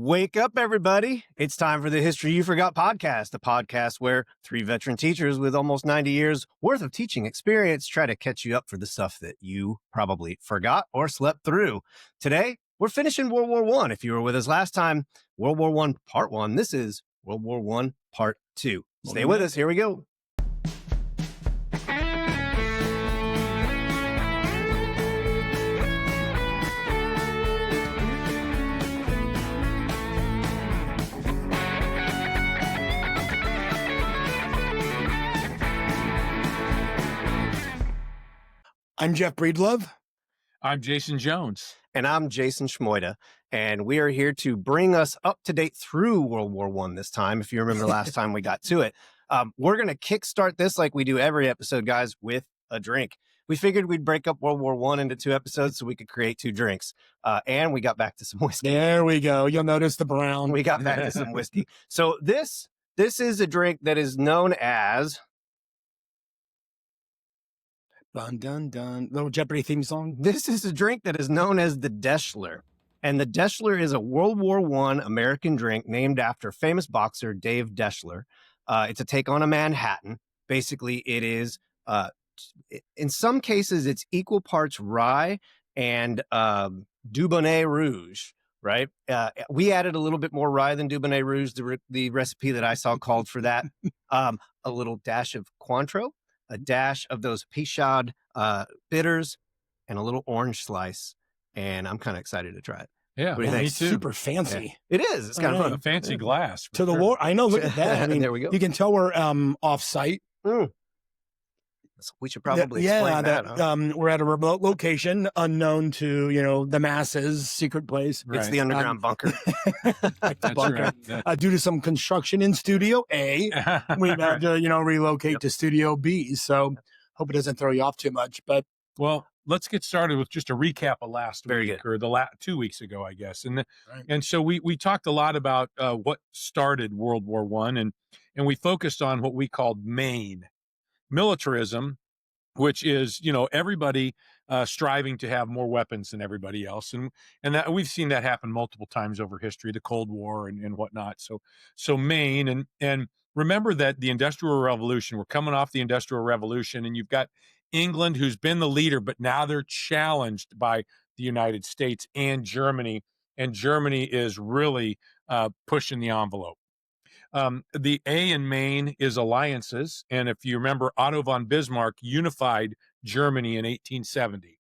Wake up, everybody. It's time for the History You Forgot podcast, a podcast where three veteran teachers with almost 90 years worth of teaching experience try to catch you up for the stuff that you probably forgot or slept through. Today, we're finishing World War I. If you were with us last time, World War I Part 1. This is World War I Part 2. Stay with us. Here we go. I'm Jeff Breedlove. I'm Jason Jones. And I'm Jason Schmoida. And we are here to bring us up to date through World War I this time. If you remember last time we got to it, we're going to kickstart this like we do every episode, guys, with a drink. We figured we'd break up World War I into two episodes so we could create two drinks. And we got back to some whiskey. There we go. You'll notice the brown. We got back to some whiskey. So this is a drink that is known as... Dun, dun, dun. Little Jeopardy theme song. This is a drink that is known as the Deschler. And the Deschler is a World War I American drink named after famous boxer Dave Deschler. It's a take on a Manhattan. Basically, it is, in some cases, it's equal parts rye and Dubonnet Rouge, right? We added a little bit more rye than Dubonnet Rouge. The recipe that I saw called for that. A little dash of Cointreau, a dash of those Pichard bitters, and a little orange slice. And I'm kind of excited to try it. Yeah, What do you think? me too. Super fancy. Yeah. It is. It's kind of A fun. fancy glass. To the war. I know. Look at that. I mean, There we go. You can tell we're off site. So we should probably explain that. Huh? We're at a remote location, unknown to the masses, secret place. Right. It's the underground bunker. Like the bunker. Right. Due to some construction in Studio A, we had to relocate to Studio B. So hope it doesn't throw you off too much. But Well, let's get started with just a recap of last Very week, good. or the 2 weeks ago, I guess. And Right. and so we talked a lot about what started World War I, and we focused on what we called Maine militarism, which is everybody striving to have more weapons than everybody else, and that we've seen that happen multiple times over history, the Cold War and whatnot. So Maine, and remember that the Industrial Revolution, we're coming off the Industrial Revolution, and you've got England, who's been the leader, but now they're challenged by the United States and Germany is really pushing the envelope. The A in Maine is alliances. And if you remember, Otto von Bismarck unified Germany in 1870.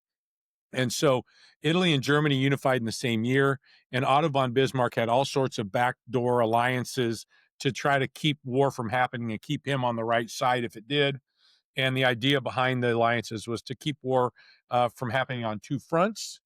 And so Italy and Germany unified in the same year. And Otto von Bismarck had all sorts of backdoor alliances to try to keep war from happening and keep him on the right side if it did. And the idea behind the alliances was to keep war from happening on two fronts,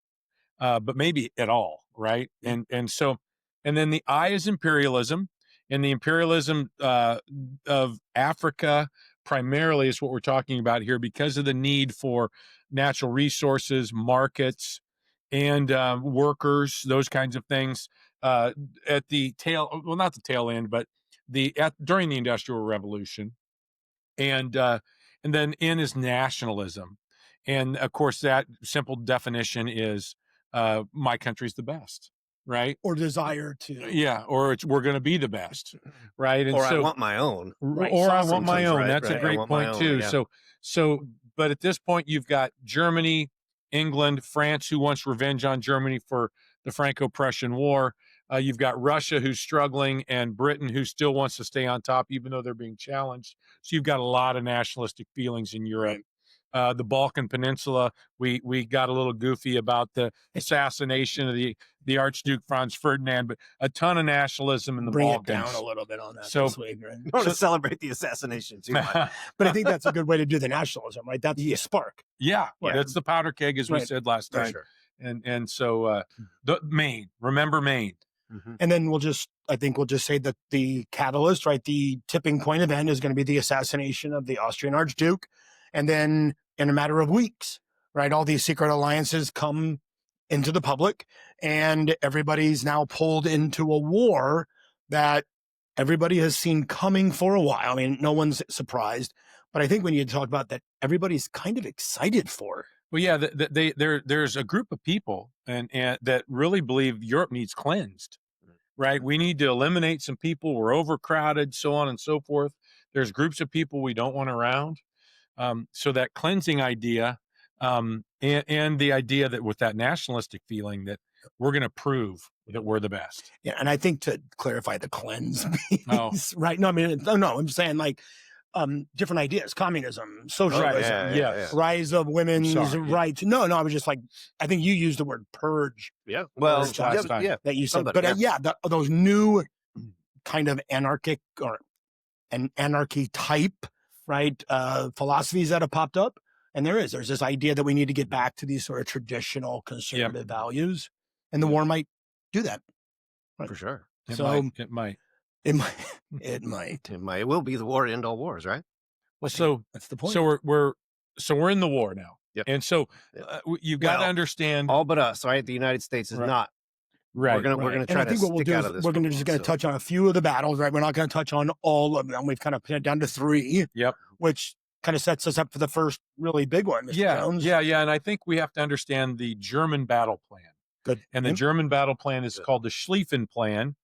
but maybe at all, right? And then the I is imperialism. And the imperialism of Africa primarily is what we're talking about here, because of the need for natural resources, markets, and workers, those kinds of things. At the tail, well, not the tail end, but during the Industrial Revolution, and then N is nationalism, and of course that simple definition is my country's the best. Right. or desire to. Yeah. Or we're going to be the best. Right. And Or so, I want my own. Right. or I want my Sometimes, own. right, That's right. a I great want my point own, too. yeah. But at this point, you've got Germany, England, France, who wants revenge on Germany for the Franco-Prussian War. You've got Russia, who's struggling, and Britain, who still wants to stay on top, even though they're being challenged. So you've got a lot of nationalistic feelings in Europe. The Balkan Peninsula, we got a little goofy about the assassination of the Archduke Franz Ferdinand, but a ton of nationalism in the Bring Balkans. it down a little bit on that So- this week, right? I want to celebrate the assassination too much. But I think that's a good way to do the nationalism, right? That's the spark. Yeah, Yeah. that's the powder keg, as we Right. said last For time. sure. And so the Maine, remember Maine. Mhm. And then we'll just say that the catalyst, right, the tipping point event is going to be the assassination of the Austrian Archduke. And then in a matter of weeks, right, all these secret alliances come into the public, and everybody's now pulled into a war that everybody has seen coming for a while. I mean, no one's surprised, but I think when you talk about that, everybody's kind of excited for. Well, yeah, there's a group of people and that really believe Europe needs cleansed. right? We need to eliminate some people. We're overcrowded, so on and so forth. There's groups of people we don't want around. So that cleansing idea, and the idea that with that nationalistic feeling that we're going to prove that we're the best. Yeah, and I think to clarify the cleanse piece, Oh. right? No, I mean, no, I'm saying like different ideas: communism, socialism, Yes. rise of women's rights. No, I was just like, I think you used the word purge. Yeah. Well, Purge last time. That you said, Somebody, but those new kind of anarchic or an anarchy type, right? Philosophies that have popped up. And there's this idea that we need to get back to these sort of traditional conservative values. And the war might do that. Right? for sure. It might. It It will be the war to end all wars, right? Well, so that's the point. So we're in the war now. Yep. And so you've got to understand all but us, right? The United States is not. Right. We're gonna try to stick out of this. We're just going to touch on a few of the battles, right? We're not going to touch on all of them. We've kind of pinned it down to 3. Yep. Which kind of sets us up for the first really big one, Mr. Jones. Yeah. And I think we have to understand the German battle plan. Good. And the German battle plan is called the Schlieffen Plan.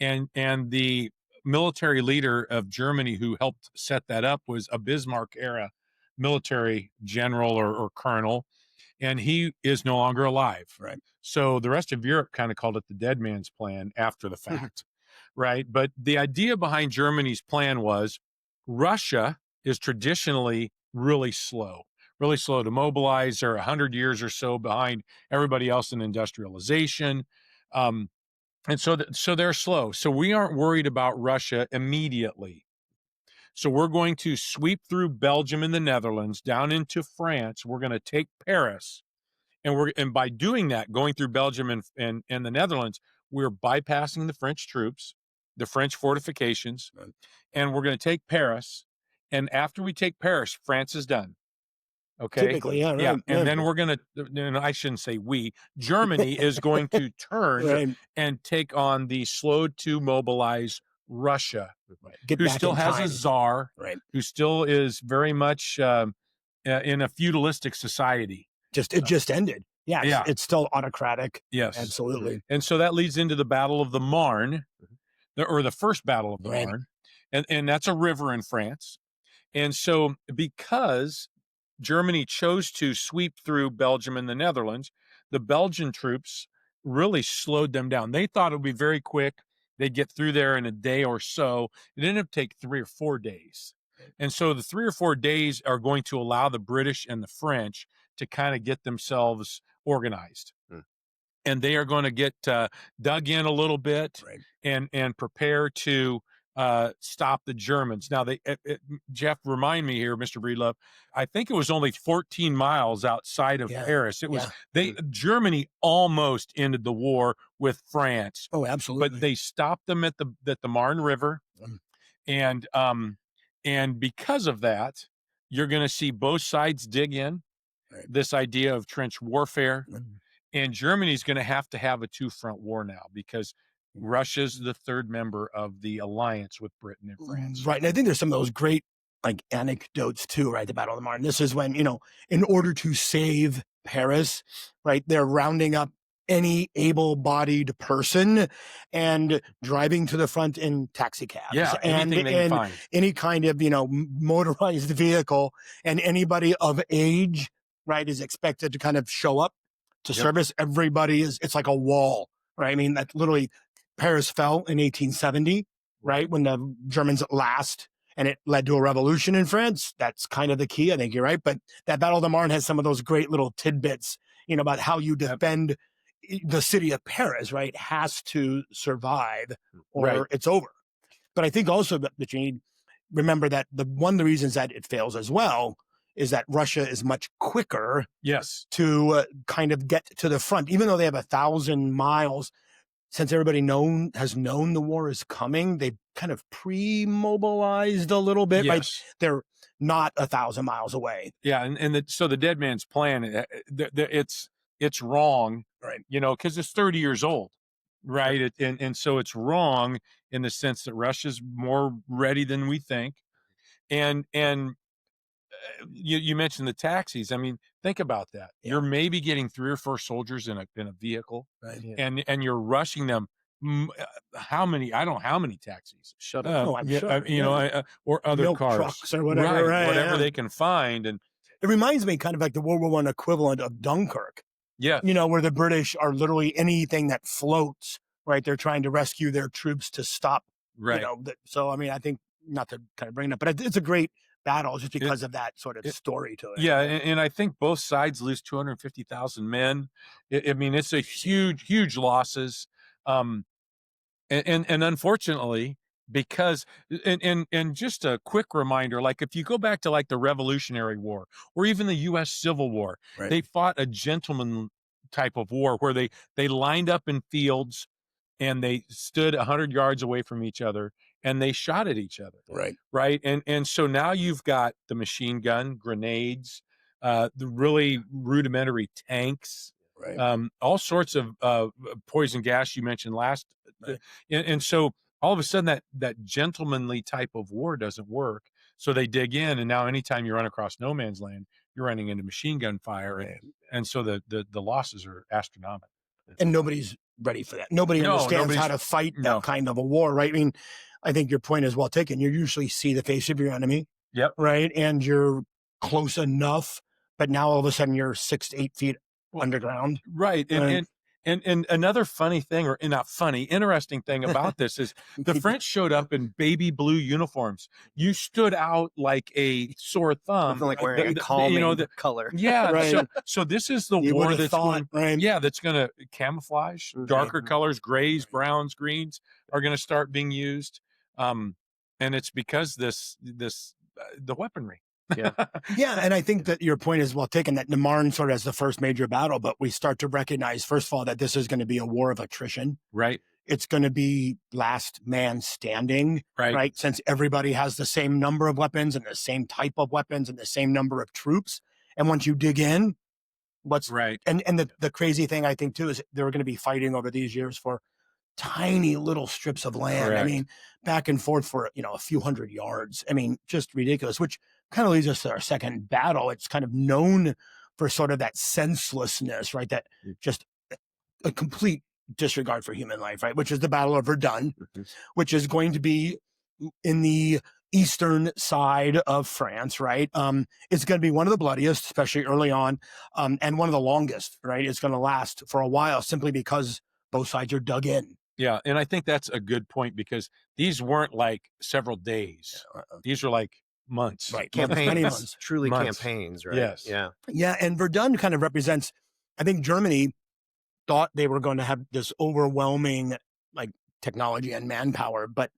And the military leader of Germany who helped set that up was a Bismarck era military general or colonel. And he is no longer alive. Right. So the rest of Europe kind of called it the dead man's plan after the fact. Right. But the idea behind Germany's plan was Russia is traditionally really slow to mobilize. They're 100 years or so behind everybody else in industrialization. And so they're slow. So we aren't worried about Russia immediately. So we're going to sweep through Belgium and the Netherlands down into France. We're going to take Paris. And by doing that, going through Belgium and the Netherlands, we're bypassing the French troops, the French fortifications, and we're going to take Paris. And after we take Paris, France is done. Okay. Typically, yeah, right. Yeah. And then we're going to, I shouldn't say Germany is going to turn and take on the slow to mobilize Russia, who still has a czar, who still is very much in a feudalistic society. It just ended. Yeah. It's still autocratic. Yes. Absolutely. And so that leads into the Battle of the Marne, or the first Battle of the Marne. And that's a river in France. And so because Germany chose to sweep through Belgium and the Netherlands, the Belgian troops really slowed them down. They thought it would be very quick. They'd get through there in a day or so. It ended up taking 3 or 4 days. And so the 3 or 4 days are going to allow the British and the French to kind of get themselves organized. And they are going to get dug in a little bit and prepare to stop the Germans. Now, Jeff, remind me here, Mr. Breedlove, I think it was only 14 miles outside of Paris. It was Germany almost ended the war with France. Oh, absolutely. But they stopped them at the Marne River. And because of that, you're going to see both sides dig in this idea of trench warfare. And Germany's going to have a 2-front war now because Russia's the 3rd member of the alliance with Britain and France. Right. And I think there's some of those great anecdotes too, right? The Battle of the Marne. This is when, in order to save Paris, right, they're rounding up any able-bodied person and driving to the front in taxi cabs. Yeah, anything they can find. Any kind of, motorized vehicle, and anybody of age, right, is expected to kind of show up to service. Everybody it's like a wall, right? I mean, that literally Paris fell in 1870, right? When the Germans last, and it led to a revolution in France. That's kind of the key. I think you're right. But that Battle of the Marne has some of those great little tidbits, about how you defend the city of Paris, right? Has to survive or it's over. But I think also that you need remember that one of the reasons that it fails as well is that Russia is much quicker to kind of get to the front, even though they have 1,000 miles. Since everybody has known the war is coming, they kind of pre-mobilized a little bit. Right? They're not 1,000 miles away. Yeah, so the dead man's plan, it's wrong, right? Because it's 30 years old, right? And so it's wrong in the sense that Russia's more ready than we think, and you mentioned the taxis. I mean, think about that. You're maybe getting 3 or 4 soldiers in a vehicle, and you're rushing them how many? I don't know how many taxis. Shut up. Oh, I'm sure. Or other Milk cars, trucks or whatever, right, whatever yeah. they can find, and It reminds me kind of like the World War I equivalent of Dunkirk, yeah, where the British are literally anything that floats, right? They're trying to rescue their troops to stop, right. So, I mean, I think, not to kind of bring it up, but it's a great battle just because of that sort of story to it. Yeah, and I think both sides lose 250,000 men. I mean, it's a huge losses. And unfortunately, because and just a quick reminder, like if you go back to like the Revolutionary War or even the U.S. Civil War, Right. they fought a gentleman type of war where they lined up in fields and they stood 100 yards away from each other and they shot at each other. Right. And so now you've got the machine gun, grenades, the really rudimentary tanks, all sorts of poison gas you mentioned last. And so all of a sudden that gentlemanly type of war doesn't work. So they dig in, and now anytime you run across no man's land, you're running into machine gun fire. And so the losses are astronomical. And nobody's ready for that. Nobody understands how to fight that kind of a war, right? I mean, I think your point is well taken. You usually see the face of your enemy, right? And you're close enough, but now all of a sudden you're 6 to 8 feet underground. Right. And another funny thing, or not funny, interesting thing about this is the French showed up in baby blue uniforms. You stood out like a sore thumb. Something like wearing a calming color. Yeah. Right. So this is the You war would have that's thought, going, that's going to camouflage. Darker colors, grays, browns, greens are going to start being used. And it's because the weaponry. Yeah, and I think that your point is well taken, that the Marne sort of as the first major battle, but we start to recognize, first of all, that this is going to be a war of attrition. Right. It's going to be last man standing, right? Since everybody has the same number of weapons and the same type of weapons and the same number of troops. And once you dig in, and the crazy thing I think too is they're going to be fighting over these years for tiny little strips of land. Correct. I mean, back and forth for, a few hundred yards. I mean, just ridiculous, which kind of leads us to our second battle. It's kind of known for sort of that senselessness, right? That just a complete disregard for human life, right? Which is the Battle of Verdun, which is going to be in the eastern side of France, right? It's going to be one of the bloodiest, especially early on, and one of the longest, right? It's going to last for a while simply because both sides are dug in. Yeah, and I think that's a good point because these weren't like several days. These were like months. Right, campaigns, truly campaigns, right? Yes. Yeah, and Verdun kind of represents, I think Germany thought they were going to have this overwhelming like technology and manpower, but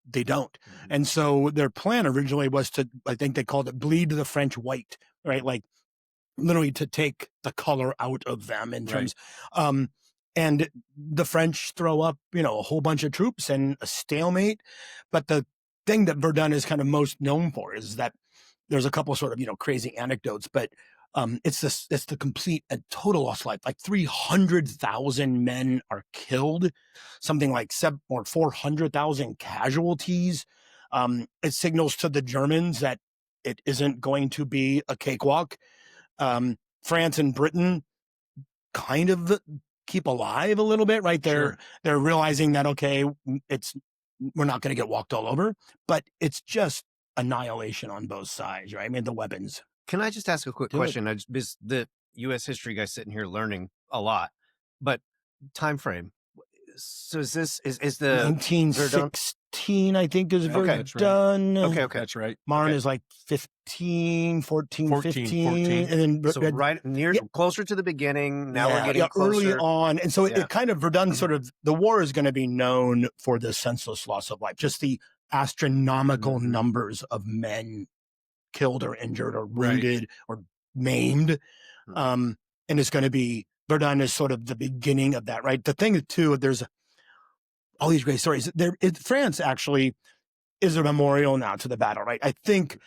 they don't. And so their plan originally was to, I think they called it bleed the French white, right? Like literally to take the color out of them in terms, and the French throw up, a whole bunch of troops and a stalemate. But the thing that Verdun is kind of most known for is that there's a couple sort of, crazy anecdotes, but it's the complete and total loss of life. Like 300,000 men are killed, something like 400,000 casualties. It signals to the Germans that it isn't going to be a cakewalk. France and Britain kind of keep alive a little bit, right? They're realizing that, okay, we're not going to get walked all over, but it's just annihilation on both sides, right? I mean, the weapons. Can I just ask a quick question? The U.S. history guy sitting here learning a lot, but time frame. So is the 1916? I think is Verdun. Okay, that's right. Marne is like 15, 14, 15, and then so right near closer to the beginning. Now we're getting closer. Early on, and so it kind of Verdun sort of the war is going to be known for the senseless loss of life, just the astronomical numbers of men killed or injured or wounded or maimed. And it's going to be, Verdun is sort of the beginning of that, right? The thing too, there's all these great stories. France actually is a memorial now to the battle, right? I think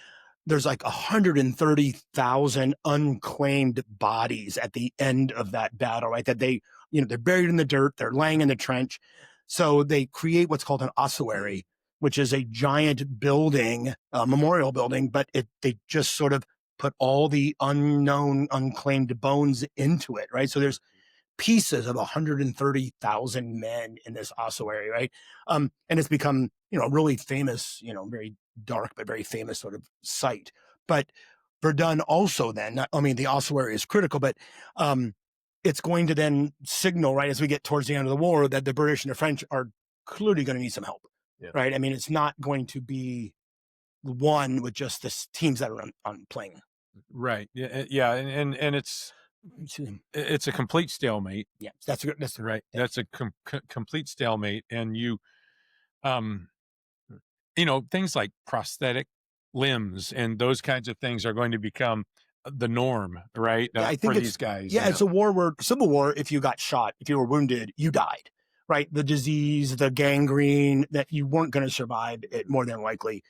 there's like 130,000 unclaimed bodies at the end of that battle, right? That they, they're buried in the dirt, they're laying in the trench. So they create what's called an ossuary, which is a giant building, a memorial building, but they just sort of put all the unknown, unclaimed bones into it, right? So there's pieces of 130,000 men in this ossuary, right? And it's become, really famous, very dark, but very famous sort of site. But Verdun also then, the ossuary is critical, but it's going to then signal, right, as we get towards the end of the war, that the British and the French are clearly going to need some help, right? I mean, it's not going to be won with just the teams that are on playing. Right. Yeah. And it's a complete stalemate. Yeah, that's right. Yeah. That's a complete stalemate. And things like prosthetic limbs and those kinds of things are going to become the norm, right? I think for it's- these guys. Yeah, it's a war where Civil War, if you got shot, if you were wounded, you died, right? The disease, the gangrene, that you weren't going to survive it more than likely.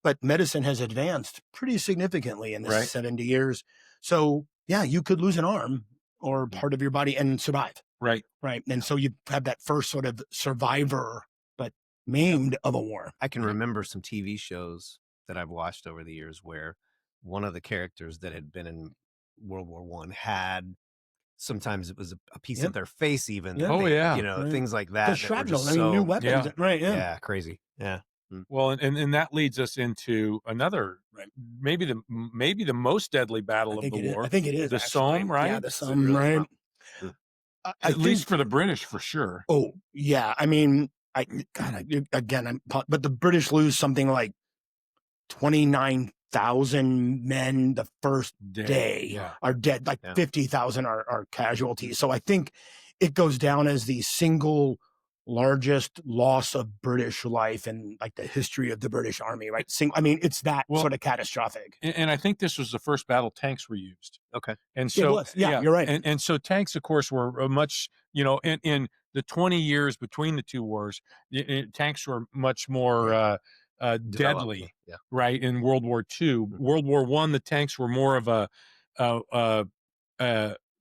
But medicine has advanced pretty significantly in this Right. 70 years. So, yeah, you could lose an arm or part of your body and survive. Right. Right. And so you have that first sort of survivor, but maimed of a war. I can remember some TV shows that I've watched over the years where one of the characters that had been in World War One had, sometimes it was a piece of their face even. Yeah. that Oh, they- yeah. You know, things like that. The that were shrapnel, just new so- weapons. Yeah. Right. Yeah. Yeah, crazy. Yeah. Well, and that leads us into another, Right. maybe the most deadly battle of the war. I think it is. The actually. Somme, right? Yeah, the Is it Somme, really? right? Wow. I At least think- for the British, for sure. Oh, yeah. I mean, but the British lose something like 29,000 men the first day Yeah. are dead, like Yeah. 50,000 are casualties. So I think it goes down as the single largest loss of British life in like the history of the British Army, right? It's that Well- sort of catastrophic. And I think this was the first battle tanks were used. Okay. And so, It was. Yeah, you're right. And so tanks, of course, were a much, in the 20 years between the two wars, tanks were much more Developed. deadly, Yeah. right? In World War II. World War I, the tanks were more of a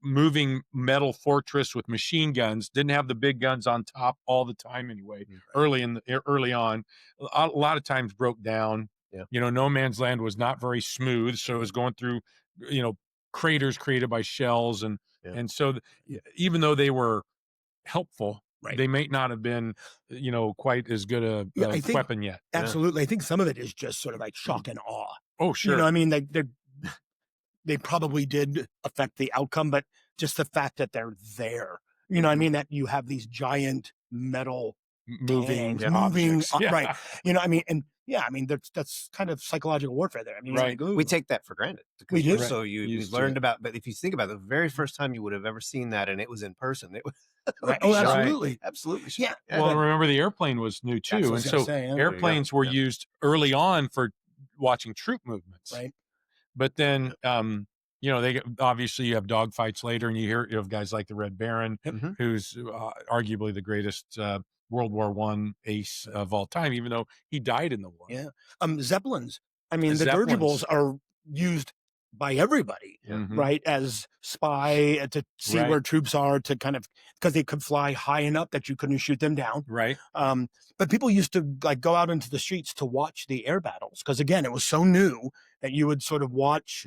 moving metal fortress with machine guns. Didn't have the big guns on top all the time anyway. Early on, a lot of times broke down. Yeah. No man's land was not very smooth, so it was going through craters created by shells, and so even though they were helpful, Right. they may not have been quite as good a I think- weapon yet. Absolutely. I think some of it is just sort of like shock and awe. Oh, sure. They probably did affect the outcome, but just the fact that they're there, that you have these giant metal moving tanks moving, objects. Yeah. right? That's kind of psychological warfare there. Right. We take that for granted. because We do. we're So you Used to learned it. about, but if you think about it, the very first time you would have ever seen that and it was in person, it was Right. Oh, shocking. absolutely. Absolutely. Yeah. Well, remember the airplane was new That's too, what I and was so gonna say, yeah. airplanes were Yeah. used early on for watching troop movements. Right. But then, obviously you have dogfights later, and you hear of guys like the Red Baron, Mhm. who's arguably the greatest World War I ace of all time, even though he died in the war. Yeah. Zeppelins. The Zeppelins. dirigibles are used by everybody, Mhm. right? As spy to see Right. where troops are, to kind of, because they could fly high enough that you couldn't shoot them down. Right. But people used to like go out into the streets to watch the air battles because again, it was so new that you would sort of watch,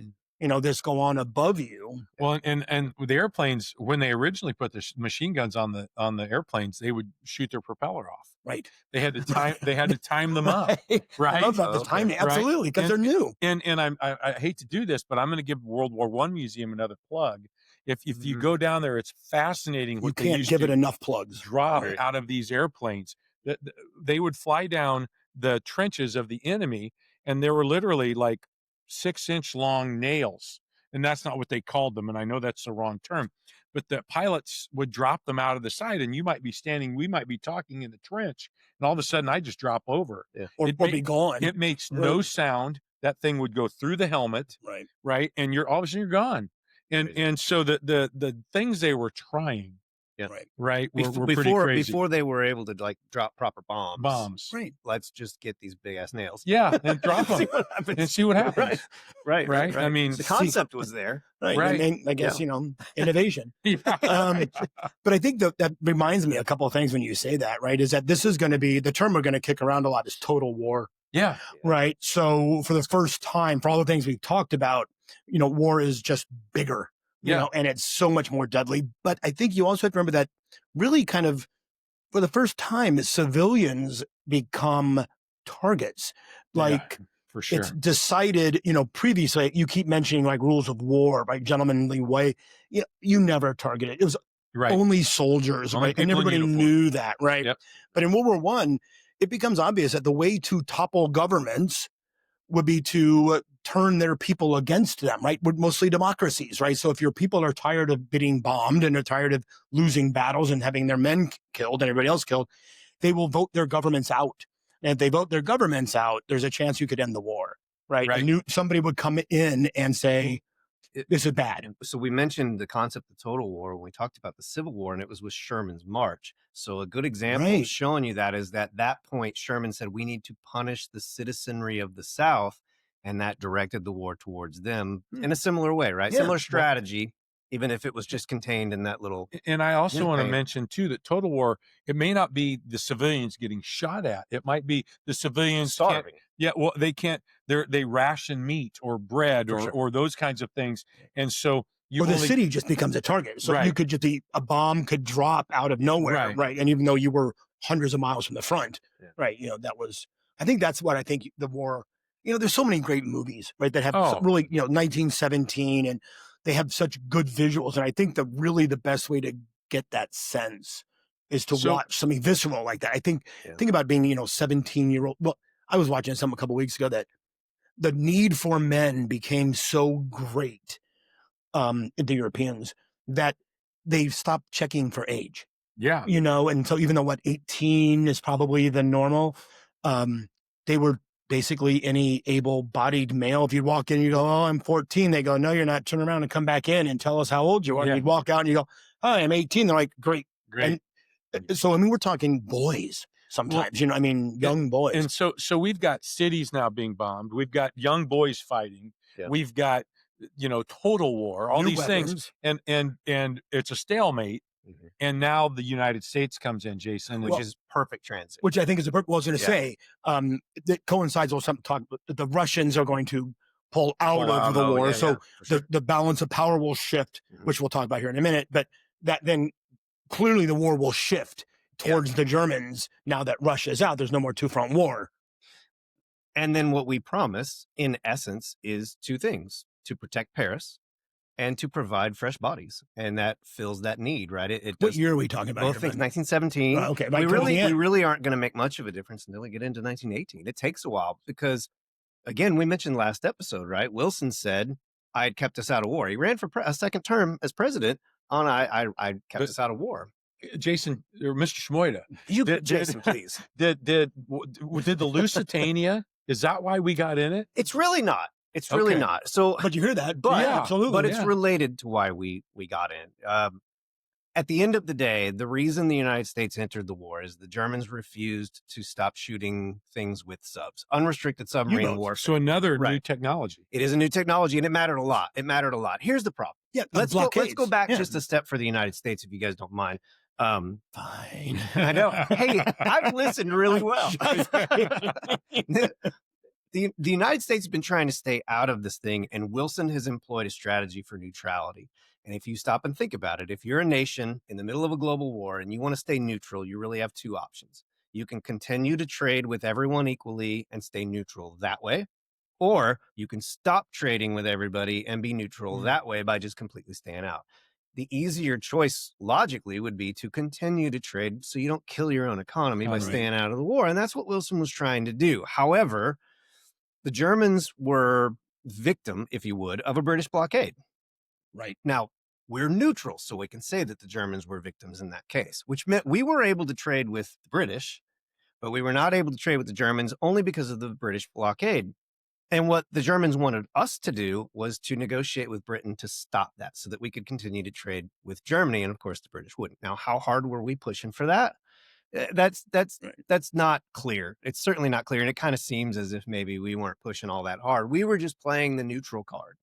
this go on above you. Well, and with the airplanes, when they originally put the machine guns on the airplanes, they would shoot their propeller off. Right. They had to time. They had to time them up. Right. I love that. The Okay. timing. Right. Absolutely. Because they're new. And I hate to do this, but I'm going to give World War I Museum another plug. If you Mhm. go down there, it's fascinating You what they can't used give to it enough plugs. drop Right. out of these airplanes. They would fly down the trenches of the enemy, and there were literally like 6-inch long nails. And that's not what they called them. And I know that's the wrong term, but the pilots would drop them out of the side, and you might be standing, we might be talking in the trench, and all of a sudden I just drop over. Or It be gone. It makes no Right. sound. That thing would go through the helmet, Right. right? And you're all of a sudden you're gone. Crazy. And so the things they were trying, Yeah. Right. were pretty crazy. Before they were able to like drop proper bombs. Right. Let's just get these big ass nails. Yeah, and drop See them what happens. and see what happens. Right. I mean, the concept was there. Right. Right. And I guess, innovation. Yeah. But I think that reminds me a couple of things when you say that, right? Is that this is going to be the term we're going to kick around a lot is total war, Yeah. right? So for the first time, for all the things we've talked about, war is just bigger, Yeah. and it's so much more deadly. But I think you also have to remember that really kind of for the first time, civilians become targets. Like for sure. it's decided, previously you keep mentioning like rules of war, right? Gentlemanly way. You never targeted. It was only soldiers, Only right? And people in everybody uniform. knew that, right? Yep. But in World War I, it becomes obvious that the way to topple governments would be to turn their people against them, right? We're mostly democracies, right? So if your people are tired of being bombed and are tired of losing battles and having their men killed and everybody else killed, they will vote their governments out. And if they vote their governments out, there's a chance you could end the war, right? Somebody would come in and say, this is bad. So we mentioned the concept of total war when we talked about the Civil War, and it was with Sherman's march. So a good example of showing you that is that at that point, Sherman said, we need to punish the citizenry of the South, and that directed the war towards them in a similar way, right? Similar strategy, even if it was just contained in that little. And I also want to mention, too, that total war, it may not be the civilians getting shot at. It might be the civilians starving. They can't. They ration meat or bread or those kinds of things. And so the city just becomes a target. So you could just a bomb could drop out of nowhere, right? And even though you were hundreds of miles from the front, right? That was, I think that's what I think the war, there's so many great movies, right? That have really, 1917 and they have such good visuals. And I think the best way to get that sense is to watch something visceral like that. I think about being, 17-year-old. Well, I was watching something a couple of weeks ago that the need for men became so great in the Europeans that they stopped checking for age. Yeah. And so even though 18 is probably the normal, they were basically any able-bodied male. If you walk in, you go, oh, I'm 14. They go, no, you're not. Turn around and come back in and tell us how old you are. And you'd walk out and you go, hi, I'm 18. They're like, great. And so, we're talking boys sometimes, young boys. And so we've got cities now being bombed. We've got young boys fighting. Yeah. We've got, total war, all these things. And it's a stalemate. Mm-hmm. And now the United States comes in, Jason, which is perfect transit. Which I think is I was going to say, that coincides with something talk. The Russians are going to pull out of the war. So the balance of power will shift, which we'll talk about here in a minute. But that then clearly the war will shift towards the Germans now that Russia is out. There's no more two-front war. And then what we promise, in essence, is two things: to protect Paris and to provide fresh bodies. And that fills that need, right? What year are we talking about? Both things, 1917. Okay. We really aren't going to make much of a difference until we get into 1918. It takes a while because, again, we mentioned last episode, right? Wilson said, I had kept us out of war. He ran for a second term as president on I kept us out of war. Jason, or Mr. Schmoida. Jason, please. Did the Lusitania, is that why we got in it? It's really not. It's really not. So, but you hear that? But, absolutely. But it's related to why we got in. At the end of the day, the reason the United States entered the war is the Germans refused to stop shooting things with subs, unrestricted submarine warfare. So another new technology. It is a new technology, and it mattered a lot. Here's the problem. Yeah, let's go back just a step for the United States, if you guys don't mind. Fine. I know. Hey, I've listened really well. The United States has been trying to stay out of this thing, and Wilson has employed a strategy for neutrality. And if you stop and think about it, if you're a nation in the middle of a global war and you want to stay neutral, you really have two options. You can continue to trade with everyone equally and stay neutral that way, or you can stop trading with everybody and be neutral that way by just completely staying out. The easier choice logically would be to continue to trade so you don't kill your own economy by staying out of the war. And that's what Wilson was trying to do. However, the Germans were victim, if you would, of a British blockade. Right. Now, we're neutral, so we can say that the Germans were victims in that case, which meant we were able to trade with the British, but we were not able to trade with the Germans only because of the British blockade. And what the Germans wanted us to do was to negotiate with Britain to stop that so that we could continue to trade with Germany. And of course, the British wouldn't. Now, how hard were we pushing for that? That's not clear. It's certainly not clear. And it kind of seems as if maybe we weren't pushing all that hard. We were just playing the neutral card.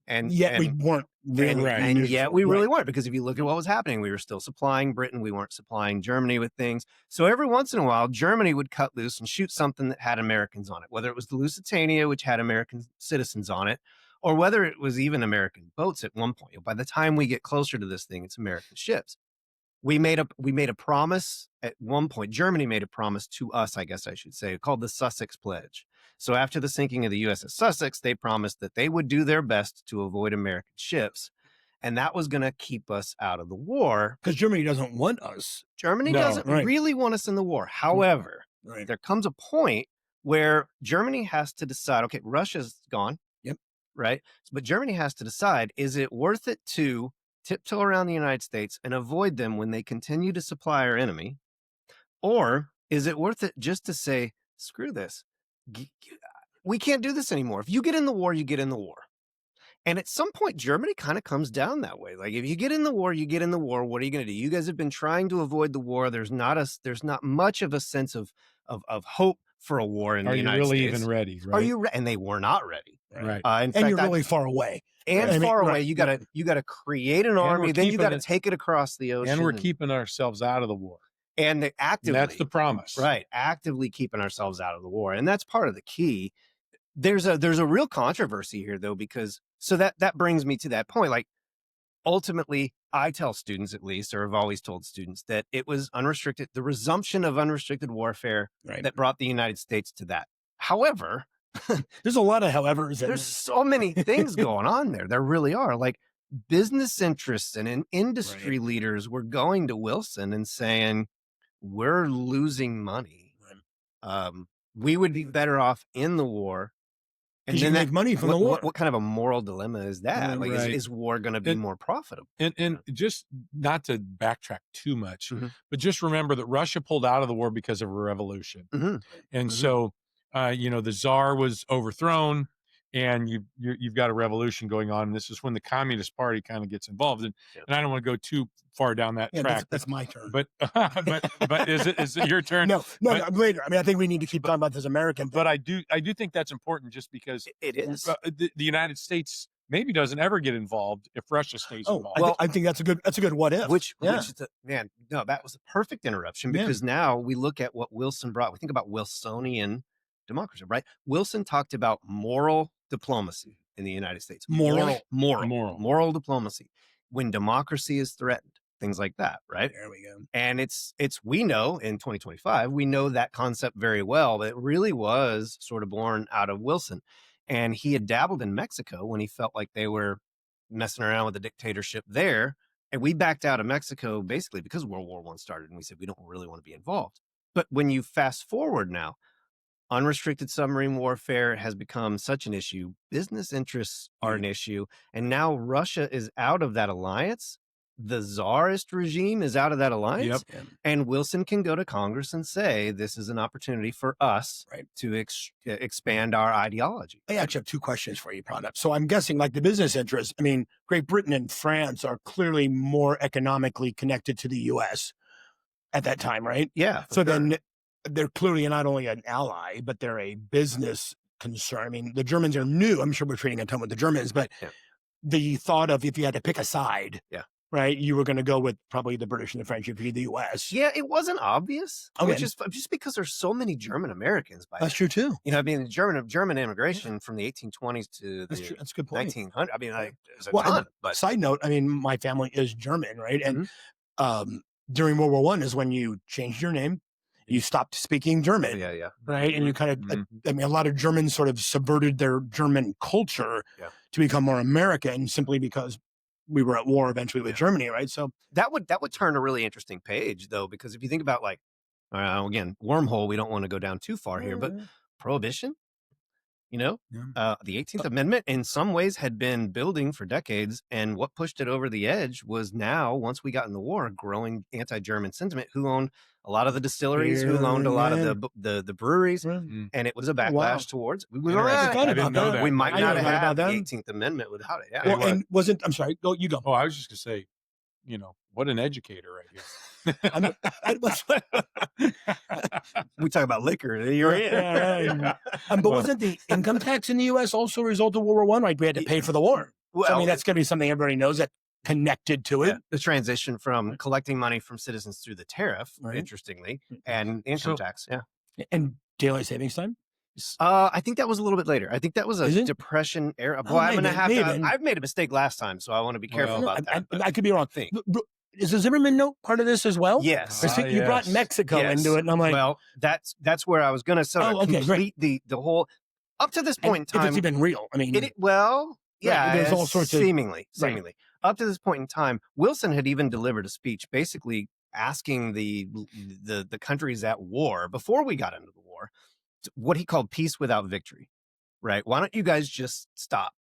And yet we weren't really and yet we really weren't, because if you look at what was happening, we were still supplying Britain. We weren't supplying Germany with things. So every once in a while, Germany would cut loose and shoot something that had Americans on it, whether it was the Lusitania, which had American citizens on it, or whether it was even American boats at one point. By the time we get closer to this thing, it's American ships. We made a promise at one point. Germany made a promise to us, I guess I should say, called the Sussex Pledge. So after the sinking of the USS Sussex, they promised that they would do their best to avoid American ships. And that was going to keep us out of the war. Because Germany doesn't want us. Germany doesn't really want us in the war. However, there comes a point where Germany has to decide, okay, Russia's gone. Yep. Right? But Germany has to decide, is it worth it to tiptoe around the United States and avoid them when they continue to supply our enemy? Or is it worth it just to say, screw this. We can't do this anymore. If you get in the war, you get in the war. And at some point, Germany kind of comes down that way. Like, if you get in the war, you get in the war. What are you going to do? You guys have been trying to avoid the war. There's not much of a sense of hope for a war in the United States. Are you really even ready? Right? Are you? And they were not ready. Right. In fact, you're really far away. And far away, you gotta create an army. Then you gotta take it across the ocean. And we're keeping ourselves out of the war. And actively, that's the promise, right? Actively keeping ourselves out of the war, and that's part of the key. There's a real controversy here, though, because that brings me to that point. Like, ultimately, I tell students, at least, or have always told students, that it was the resumption of unrestricted warfare that brought the United States to that. However, there's a lot of howevers. There's so many things going on there. There really are. Like, business interests and industry leaders were going to Wilson and saying, we're losing money. We would be better off in the war. And then make money from the war. What kind of a moral dilemma is that? Like, is war going to be more profitable? And just not to backtrack too much, but just remember that Russia pulled out of the war because of a revolution. And so, the Tsar was overthrown, and you've got a revolution going on. And this is when the Communist Party kind of gets involved. And I don't want to go too far down that track. That's my turn. But is it your turn? No, later. I mean, I think we need to keep talking about this American. But I do think that's important, just because it is. The United States maybe doesn't ever get involved if Russia stays involved. Well, I think that's a good what if. That was a perfect interruption, because now we look at what Wilson brought. We think about Wilsonian democracy, right? Wilson talked about moral diplomacy in the United States. Moral diplomacy. When democracy is threatened, things like that, right? There we go. And we know in 2025, we know that concept very well, but it really was sort of born out of Wilson. And he had dabbled in Mexico when he felt like they were messing around with the dictatorship there. And we backed out of Mexico basically because World War I started, and we said, we don't really want to be involved. But when you fast forward now, unrestricted submarine warfare has become such an issue. Business interests are an issue. And now Russia is out of that alliance. The czarist regime is out of that alliance. And Wilson can go to Congress and say, this is an opportunity for us to expand our ideology. I actually have two questions for you, Pradip. So I'm guessing, like, the business interests, I mean, Great Britain and France are clearly more economically connected to the U.S. at that time, right? Yeah. So then they're clearly not only an ally, but they're a business concern. I mean, the Germans are new. I'm sure we're trading a ton with the Germans, but the thought of, if you had to pick a side, right, you were going to go with probably the British and the French if you the U.S. Yeah, it wasn't obvious, which is just because there's so many German Americans. That's true too. I mean, German immigration from the 1820s to the that's a good point. 1900. I mean, there's a ton. But side note, I mean, my family is German, right? And during World War I is when you changed your name. You stopped speaking German, right? And you kind of, I mean, a lot of Germans sort of subverted their German culture to become more American, simply because we were at war eventually with Germany, right? So that would turn a really interesting page, though, because if you think about, like, again, wormhole, we don't want to go down too far here, but prohibition, the 18th Amendment in some ways had been building for decades, and what pushed it over the edge was now, once we got in the war, growing anti-German sentiment. Who owned a lot of the distilleries, who owned a lot of the breweries, and it was a backlash towards. We might not have had the 18th Amendment without it. Well, and wasn't, I'm sorry, you go. Oh, I was just going to say, what an educator right here. We talk about liquor. You're in. But wasn't the income tax in the U.S. also a result of World War I? Right, we had to pay for the war. Well, so, I mean, that's going to be something everybody knows that connected to it. The transition from collecting money from citizens through the tariff, interestingly, and income tax. Yeah, and daylight savings time. I think that was a little bit later. I think that was a Is it? Depression era. Boy, Oh, I'm gonna have to. maybe. I've made a mistake last time, so I want to be careful Well, about that. I could be wrong. think. Is the Zimmerman note part of this as well? Yes. I think you brought yes. Mexico Yes. into it, and I'm like, well, that's where I was gonna sort of okay, complete the whole up to this point in if time. it's even real. I mean, Yeah, there's all sorts of seemingly. right. Up to this point in time, Wilson had even delivered a speech basically asking the countries at war before we got into the war what he called peace without victory, right? Why don't you guys just stop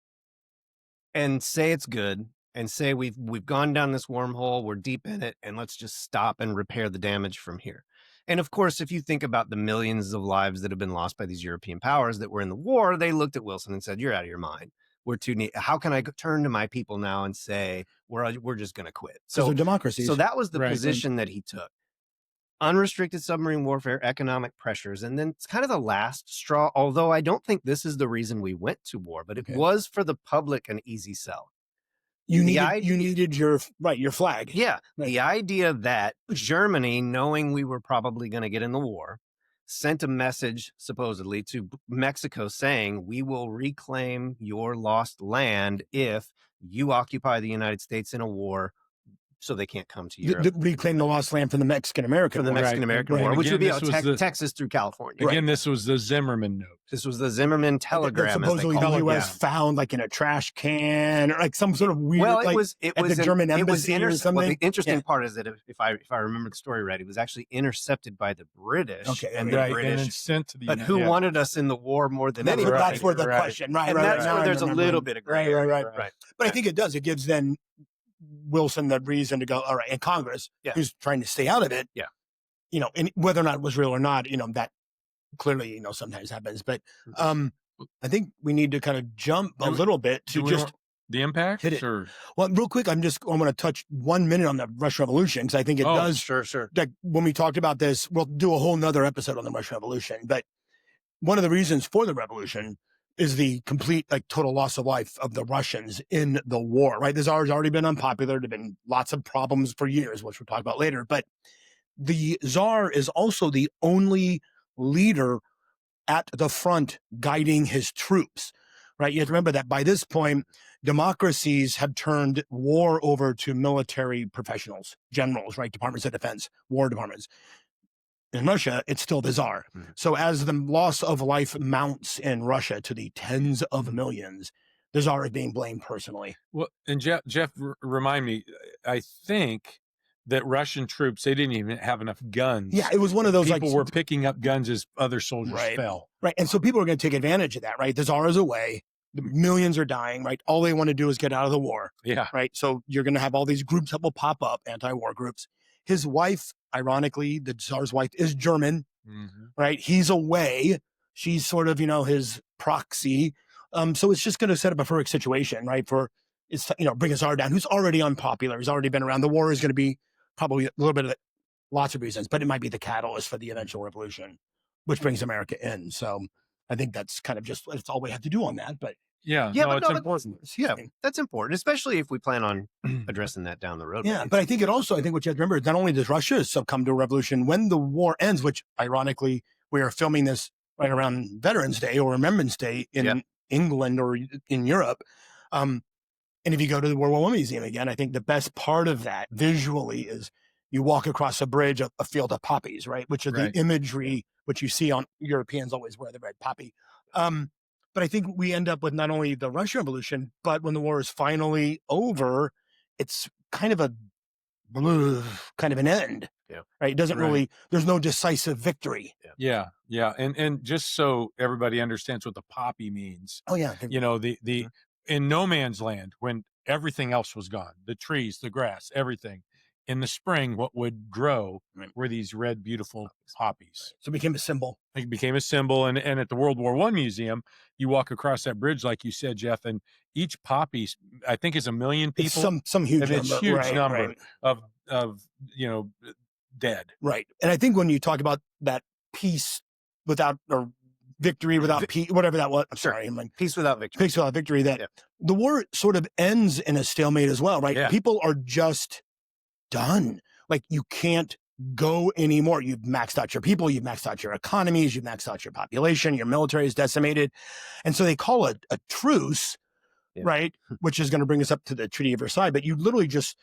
and say it's good and say we've gone down this wormhole, we're deep in it, and let's just stop and repair the damage from here. And of course, if you think about the millions of lives that have been lost by these European powers that were in the war, they looked at Wilson and said, "You're out of your mind. We're too neat. How can I turn to my people now and say we're just going to quit?" So democracies. So that was the Right. position that he took. Unrestricted submarine warfare, economic pressures, and then it's kind of the last straw. Although I don't think this is the reason we went to war, but it was for the public an easy sell. You needed your flag. Yeah. Right. The idea that Germany, knowing we were probably going to get in the war, sent a message supposedly to Mexico saying, we will reclaim your lost land if you occupy the United States in a war so they can't come to Europe. Reclaim the lost land from the Mexican-American From the War. Mexican-American Right. War, And which would again, be this was Texas through California. Again, this was the Zimmerman note. This was the Zimmerman telegram. That supposedly the as they call it. U.S. found like in a trash can or like some sort of weird. Well, it was at the German embassy or something. Well, the interesting part is that if I remember the story right, it was actually intercepted by the British. Okay, and right. the British. And then sent to the But United who States. wanted us in the war more than That's anybody? that's where the Right. question, right? And right, that's now where I there's a remember. little bit of gray. Right. Right. But I think it does. It gives then Wilson the reason to go, all right, and Congress, who's trying to stay out of it, and whether or not it was real or not, that clearly, sometimes happens. But I think we need to kind of jump a little bit to just the impact. hit it. Or? Well, real quick, I'm going to touch 1 minute on the Russian Revolution because I think it does. Sure. Like when we talked about this, we'll do a whole nother episode on the Russian Revolution. But one of the reasons for the revolution is the complete, total loss of life of the Russians in the war, right? The Tsar's already been unpopular. There've been lots of problems for years, which we'll talk about later. But the Tsar is also the only leader at the front guiding his troops, right? You have to remember that by this point, democracies have turned war over to military professionals, generals, right? Departments of defense, war departments. In Russia, it's still the Tsar. Mm-hmm. So as the loss of life mounts in Russia to the tens of millions, the Tsar is being blamed personally. Well, and Jeff, remind me, I think that Russian troops, they didn't even have enough guns. Yeah, it was one of those people were picking up guns as other soldiers fell. Right. And so people are going to take advantage of that, right? The Tsar is away. The millions are dying, right? All they want to do is get out of the war. Yeah. Right. So you're going to have all these groups that will pop up, anti-war groups. His wife, ironically, the Tsar's wife is German, right? He's away. She's sort of, his proxy. So it's just going to set up a perfect situation, right? Bring a Tsar down who's already unpopular. He's already been around. The war is going to be probably a little bit of lots of reasons, but it might be the catalyst for the eventual revolution, which brings America in. So I think that's kind of that's all we have to do on that. But it's important. Yeah, that's important, especially if we plan on addressing that down the road. Yeah, but I think what you have to remember is not only does Russia succumb to a revolution, when the war ends, which ironically, we are filming this right around Veterans Day or Remembrance Day in England or in Europe. And if you go to the World War I Museum again, I think the best part of that visually is you walk across a bridge, a field of poppies, right? Which are the imagery, which you see on Europeans always wear the red poppy. But I think we end up with not only the Russian Revolution, but when the war is finally over, it's kind of an end. Yeah. Right. It doesn't really, there's no decisive victory. Yeah. And just so everybody understands what the poppy means. Oh yeah. In no man's land, when everything else was gone, the trees, the grass, everything, in the spring, what would grow were these red, beautiful poppies. So it became a symbol. It became a symbol. And at the World War I Museum, you walk across that bridge, like you said, Jeff, and each poppy, I think, is 1 million people. It's some huge number. It's huge number of dead. Right. And I think when you talk about that peace without, or victory without peace, whatever that was. I'm sorry. Peace without victory. Peace without victory. That the war sort of ends in a stalemate as well, right? Yeah. People are just done. Like you can't go anymore. You've maxed out your people, you've maxed out your economies, you've maxed out your population, your military is decimated. And so they call it a truce, right? Which is going to bring us up to the Treaty of Versailles. But you literally just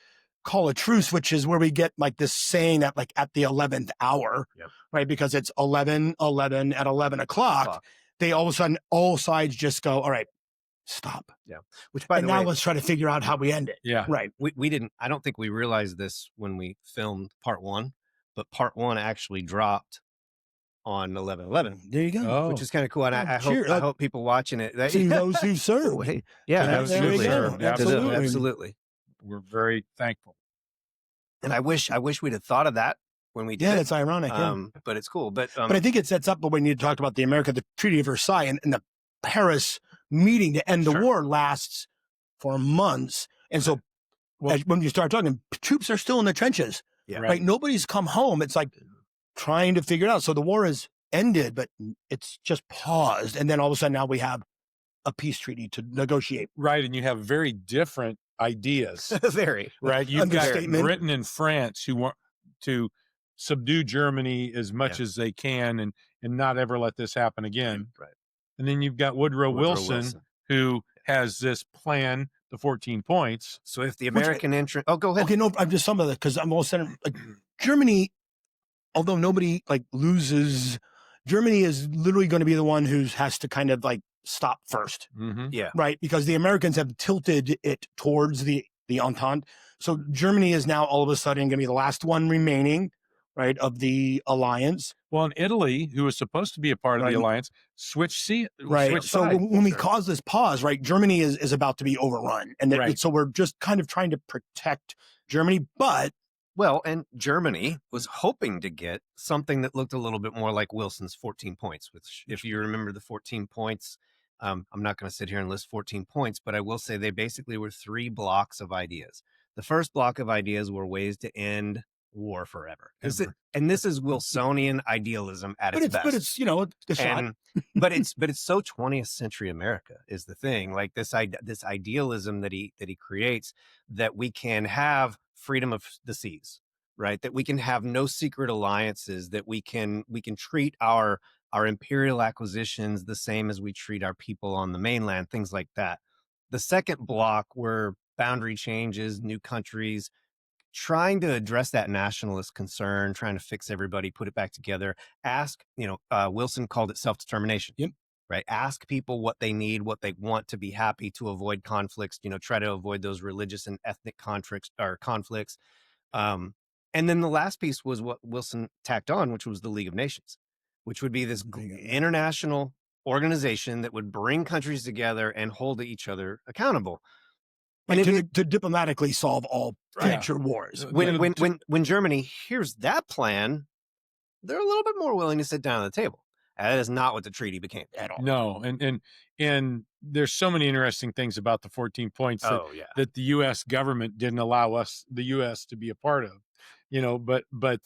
call a truce, which is where we get like this saying that like at the 11th hour, right? Because it's 11 at 11 o'clock. They all of a sudden, all sides just go, all right, stop. Yeah. Which by the way, now let's try to figure out how we end it. Yeah. Right. We didn't, I don't think we realized this when we filmed part 1, but part 1 actually dropped on 11/11. There you go. Which is kind of cool. And I hope people watching it. See those who serve. Yeah, absolutely. Absolutely. We're very thankful. And I wish we'd have thought of that when we did. Yeah, it's ironic. But it's cool. But I think it sets up when you talked about the Treaty of Versailles and the Paris meeting to end the war lasts for months. And so when you start talking, troops are still in the trenches. Yeah. Right. Nobody's come home. It's like trying to figure it out. So the war is ended, but it's just paused. And then all of a sudden now we have a peace treaty to negotiate. Right. And you have very different ideas. Very. Right. You've got Britain and France who want to subdue Germany as much as they can and not ever let this happen again. Right. And then you've got Woodrow Wilson who has this plan, the 14 points. So if the American entrance, go ahead. Okay, no, I'm just some of that because I'm all saying Germany, although nobody loses, Germany is literally going to be the one who has to kind of stop first. Mm-hmm. Yeah. Right. Because the Americans have tilted it towards the Entente. So Germany is now all of a sudden going to be the last one remaining, right, of the alliance. Well, and Italy, who was supposed to be a part of the alliance, switched sides. So when we cause this pause, right, Germany is about to be overrun. And so we're just kind of trying to protect Germany. But and Germany was hoping to get something that looked a little bit more like Wilson's 14 points, which if you remember the 14 points, I'm not going to sit here and list 14 points, but I will say they basically were 3 blocks of ideas. The first block of ideas were ways to end war forever. And this is Wilsonian idealism at its best. But it's, the shot. but it's so 20th century America is the thing. Like this idealism that he creates, that we can have freedom of the seas, right? That we can have no secret alliances, that we can treat our imperial acquisitions the same as we treat our people on the mainland, things like that. The second block were boundary changes, new countries, trying to address that nationalist concern, trying to fix everybody, put it back together. Wilson called it self-determination. Yep. Right. Ask people what they need, what they want to be happy, to avoid conflicts, try to avoid those religious and ethnic conflicts. And then the last piece was what Wilson tacked on, which was the League of Nations, which would be this international organization that would bring countries together and hold each other accountable. And to diplomatically solve all future wars. When Germany hears that plan, they're a little bit more willing to sit down at the table. That is not what the treaty became at all. No, and there's so many interesting things about the 14 points that the U.S. government didn't allow the U.S. to be a part of. But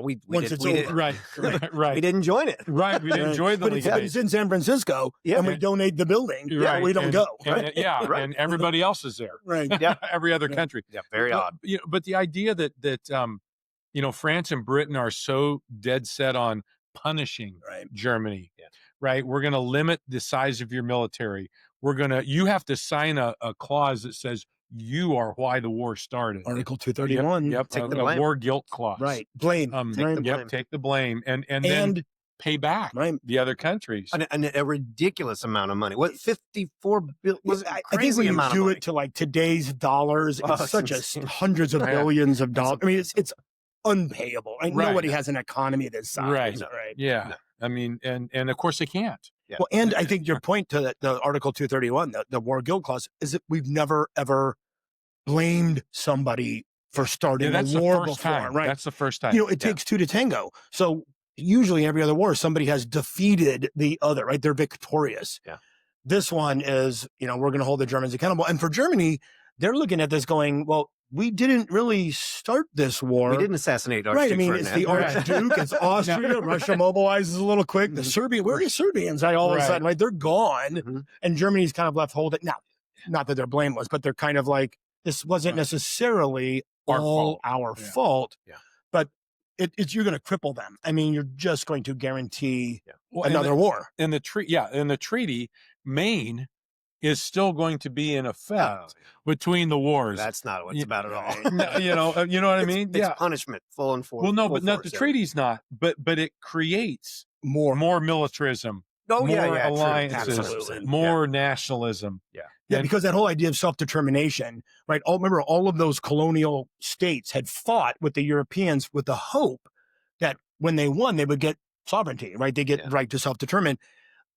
we did, right. We didn't join it. Right, we didn't join the but League. It's in San Francisco, and we donate the building. Right, we don't go. Right? And everybody else is there. Right. Yeah, every other country. Yeah, very odd. But the idea that France and Britain are so dead set on punishing Germany, right? We're going to limit the size of your military. You have to sign a clause that says you are why the war started. Article 231. Yep. Take the blame. War guilt clause. Right. Blame. Take the blame and then pay back the other countries. And a ridiculous amount of money. What, 54 billion? Was I think when you do it to today's dollars, it's such hundreds of billions of dollars. I mean, it's unpayable. Nobody has an economy this size. Right. Yeah. No. I mean, and of course they can't. Yeah. Well, and I think your point to the Article 231, the war guilt clause, is that we've never, ever blamed somebody for starting a war before. Time. Right. That's the first time. It takes two to tango. So usually every other war, somebody has defeated the other, right? They're victorious. Yeah. This one is, we're going to hold the Germans accountable. And for Germany, they're looking at this going, well, we didn't really start this war. We didn't assassinate Archduke Ferdinand. It's the Archduke, it's Austria, Russia mobilizes a little quick. The Serbian, where are the Serbians? All of a sudden, they're gone. And Germany's kind of left holding. Now, not that they're blameless, but they're kind of like, this wasn't necessarily all our fault. Yeah. But it's you're going to cripple them. I mean, you're just going to guarantee Well, another war. In the treaty, Maine is still going to be in effect between the wars. That's not what it's about at all. You know what I mean? It's punishment, full and force. Well, no, but the treaty's not. But it creates more militarism. Oh, more yeah, alliances, absolutely. more nationalism. Yeah, because that whole idea of self-determination, right? Remember, all of those colonial states had fought with the Europeans with the hope that when they won, they would get sovereignty, right? They get right to self-determine.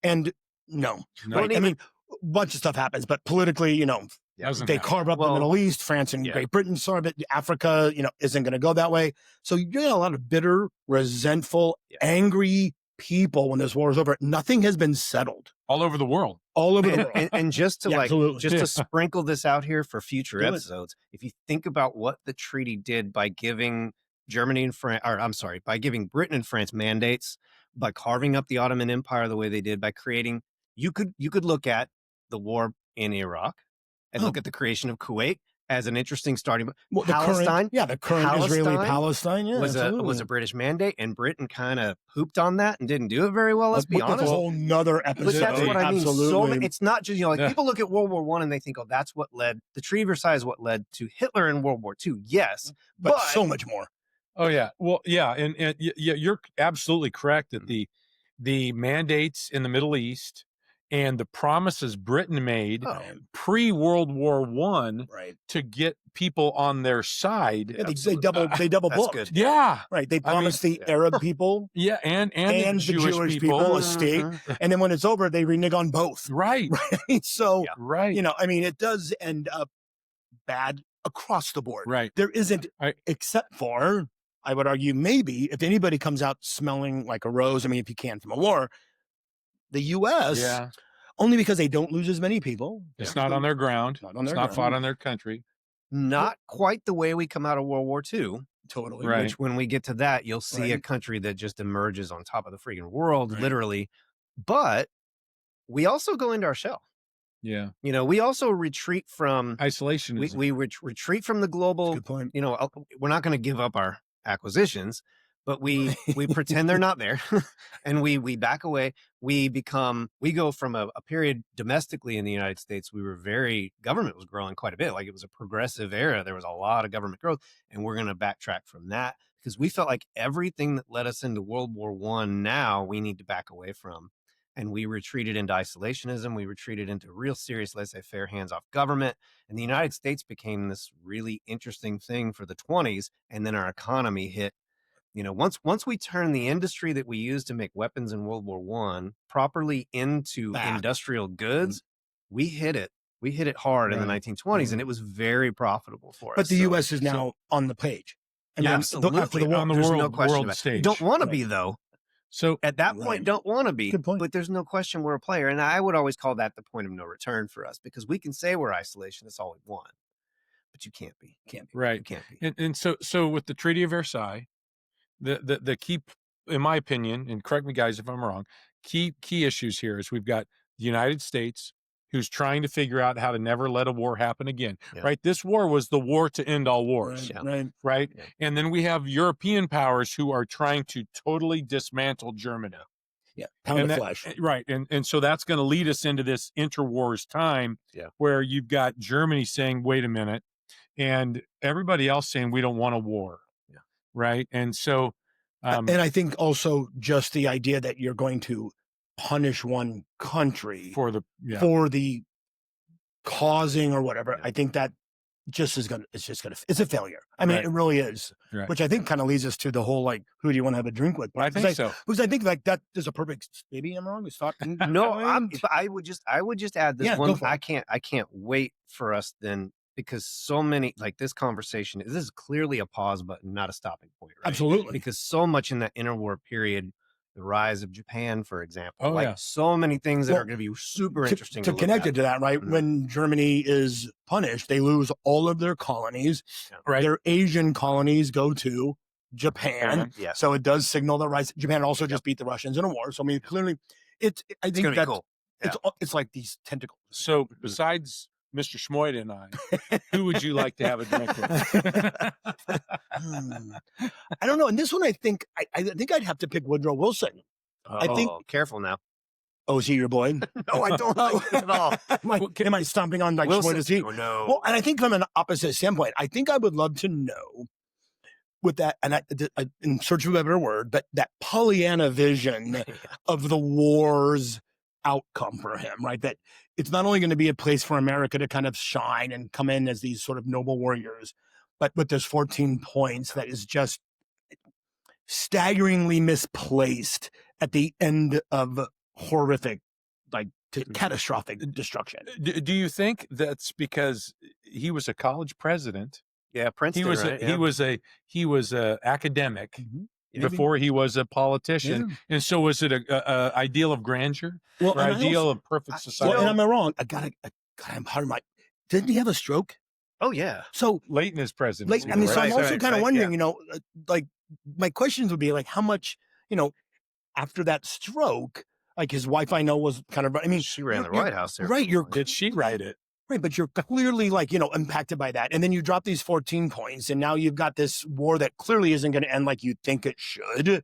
And no. Right? I mean, a bunch of stuff happens, but politically, they carve up the Middle East, France and Great Britain, sort of it. Africa, isn't going to go that way. So you get a lot of bitter, resentful, angry people when this war is over. Nothing has been settled all over the world. And just to to sprinkle this out here for future episodes, if you think about what the treaty did by giving Germany and France, by giving Britain and France mandates, by carving up the Ottoman Empire the way they did, by creating, you could look at the war in Iraq and look at the creation of Kuwait as an interesting starting point. Well, Palestine, the current Israeli-Palestine, was a British mandate, and Britain kind of pooped on that and didn't do it very well. Let's be honest. That's a whole nother episode. But that's what I mean. Absolutely. It's not just people look at World War I and they think, oh, that's what led the Treaty of Versailles is what led to Hitler in World War II. Yes, but so much more. Oh yeah, well yeah, and you're absolutely correct that the mandates in the Middle East and the promises Britain made pre-World War I to get people on their side. Yeah, they double booked. Good. Yeah. Right. They promised the Arab people and the Jewish people a state. And then when it's over, they renege on both. Right. So, I mean, it does end up bad across the board. Right. There isn't, except for, I would argue, maybe if anybody comes out smelling like a rose, I mean, if you can from a war, the U.S., only because they don't lose as many people. It's not on their ground. It's not fought on their country. Not quite the way we come out of World War II. Totally. Right. Which, when we get to that, you'll see a country that just emerges on top of the freaking world, literally. But we also go into our shell. Yeah. We also retreat from isolation. We retreat from the global. Good point. We're not going to give up our acquisitions, but we pretend they're not there, and we back away. We go from a period domestically in the United States. Government was growing quite a bit. Like, it was a progressive era. There was a lot of government growth, and we're going to backtrack from that because we felt like everything that led us into World War I, now we need to back away from. And we retreated into isolationism. We retreated into real serious laissez-faire, hands-off government. And the United States became this really interesting thing for the 20s. And then our economy hit. Once we turned the industry that we used to make weapons in World War I properly into industrial goods, we hit it. We hit it hard in the 1920s, and it was very profitable for us. But the U.S. is now on the page. I mean, absolutely. On the world stage. You don't want to be, though. So at that point, don't want to be. Good point. But there's no question we're a player. And I would always call that the point of no return for us, because we can say we're isolation. That's all we want. But you can't be. Right. You can't be. And so with the Treaty of Versailles, the key, in my opinion, and correct me guys if I'm wrong, key issues here is we've got the United States, who's trying to figure out how to never let a war happen again, right? This war was the war to end all wars, right? Yeah. And then we have European powers who are trying to totally dismantle Germany. Yeah, pound the flesh. Right, and so that's going to lead us into this interwars time where you've got Germany saying, wait a minute, and everybody else saying, we don't want a war, right? And so... and I think also just the idea that you're going to punish one country for the causing or whatever. I think that it's a failure. I mean, it really is, which I think kind of leads us to the whole, like, who do you want to have a drink with? I think so. Because I think like that is a perfect, maybe I'm wrong. No, I would just add this one. I can't wait for us then, because so many, like, this conversation, this is clearly a pause button, not a stopping point, right? Absolutely. Because so much in that interwar period, the rise of Japan, for example, so many things that are going to be super interesting. To connect it to that, right? Mm-hmm. When Germany is punished, they lose all of their colonies, right? Their Asian colonies go to Japan. So it does signal the rise. Japan also just beat the Russians in a war. So I mean, clearly, I think that's cool. It's like these tentacles. So besides Mr. Schmoyd and I, who would you like to have a drink with? I don't know. And this one, I think I'd have to pick Woodrow Wilson. I think. Careful now. Oh, is he your boy? No, I don't like it at all. Am I stomping on like Wilson? what is he? Oh, no. Well, and I think from an opposite standpoint, I think I would love to know with that, and I in search of a better word, but that Pollyanna vision of the war's outcome for him, right? That it's not only going to be a place for America to kind of shine and come in as these sort of noble warriors, but with those 14 points that is just staggeringly misplaced at the end of horrific, like catastrophic destruction. Do you think that's because he was a college president? Yeah, Princeton. He was a academic before he was a politician, and so was it a ideal of grandeur, or ideal of perfect society? Well, and am I wrong? I'm hard. Didn't he have a stroke? Oh yeah. So late in his presidency. I mean, so I'm also kind of wondering, like my questions would be like, how much, after that stroke. Like his wife, I know, was kind of. I mean, she ran the White House there. Right, did she write it? Right, but you're clearly impacted by that, and then you drop these 14 points, and now you've got this war that clearly isn't going to end like you think it should.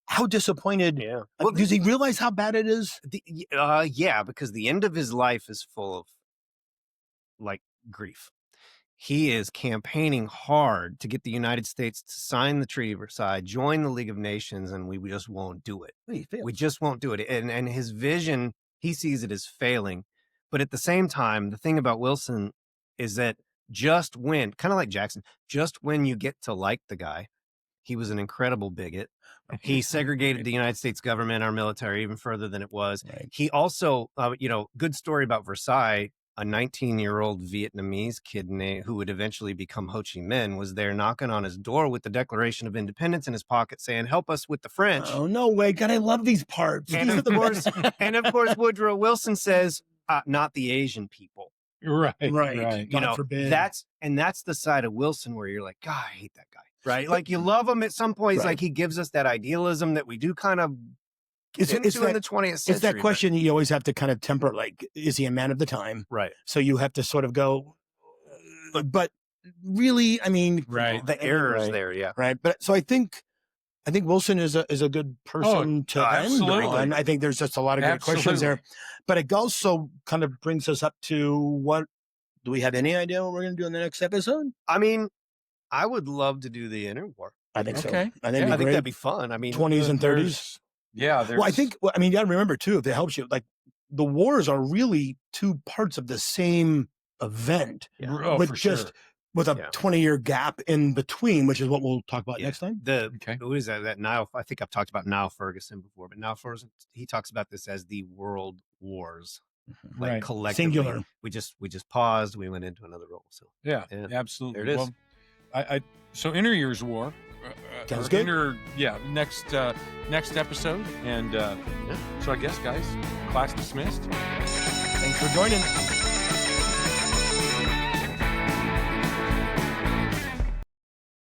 How disappointed? Yeah. Well, does he realize how bad it is? Yeah, because the end of his life is full of grief. He is campaigning hard to get the United States to sign the Treaty of Versailles, join the League of Nations, and we just won't do it. We just won't do it. And his vision, he sees it as failing. But at the same time, the thing about Wilson is that just when, kind of like Jackson, just when you get to like the guy, he was an incredible bigot. He segregated the United States government, our military, even further than it was. Right. He also, good story about Versailles. A 19-year-old Vietnamese kid who would eventually become Ho Chi Minh was there knocking on his door with the Declaration of Independence in his pocket saying, "Help us with the French." Oh, no way. God, I love these parts. And of course, Woodrow Wilson says, not the Asian people. Right. God forbid. That's the side of Wilson where you're like, God, I hate that guy. Right? Like you love him at some points, like he gives us that idealism that we do kind of in the 20th century. It's that question you always have to kind of temper, like, is he a man of the time? Right. So you have to sort of go, but really, I mean, the errors there, yeah. Right. But so I think Wilson is a good person to end on. I think there's just a lot of good questions there. But it also kind of brings us up to do we have any idea what we're going to do in the next episode? I mean, I would love to do the interwar. I think so. Okay. I think that'd be fun. I mean, 20s and 30s. Yeah. Well, I think, you got to remember too, if it helps you, like the wars are really two parts of the same event. Yeah. With a 20-year gap in between, which is what we'll talk about next time. Who is that? That Niall, I think I've talked about Niall Ferguson before, but Niall Ferguson, he talks about this as the world wars, like collectively. Singular. We just paused. We went into another role. So yeah, absolutely. There it is. Well, so Inner Years War. Sounds good. Next episode, and so I guess, guys, class dismissed. Thanks for joining.